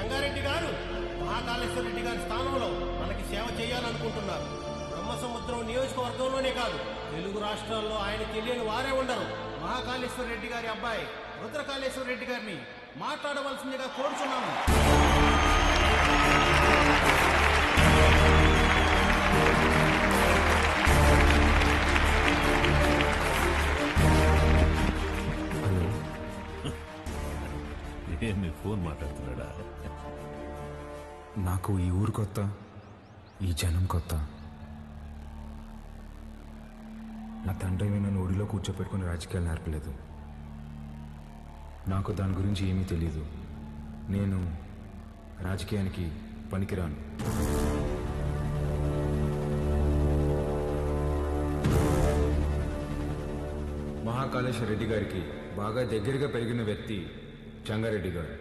చంగారెడ్డి గారు మహాకాళేశ్వర రెడ్డి గారి స్థానంలో మనకి సేవ చేయాలనుకుంటున్నారు. బ్రహ్మసముద్రం నియోజకవర్గంలోనే కాదు, తెలుగు రాష్ట్రాల్లో ఆయన తెలియని వారే ఉండరు. మహాకాళేశ్వర రెడ్డి గారి అబ్బాయి రుద్రకాళేశ్వర రెడ్డి గారిని మాట్లాడవలసిందిగా కోరుచున్నాము. మీ ఫోన్ మాట్లాడుతున్నాడా? నాకు ఈ ఊరు కొత్త, ఈ జనం కొత్త. నా తండ్రి నన్ను ఒడిలో కూర్చోపెట్టుకుని రాజకీయాలు నేర్పలేదు. నాకు దాని గురించి ఏమీ తెలీదు. నేను రాజకీయానికి పనికిరాను. మహాకాళేశ్వర రెడ్డి గారికి బాగా దగ్గరగా పెరిగిన వ్యక్తి చంగారెడ్డి గారు.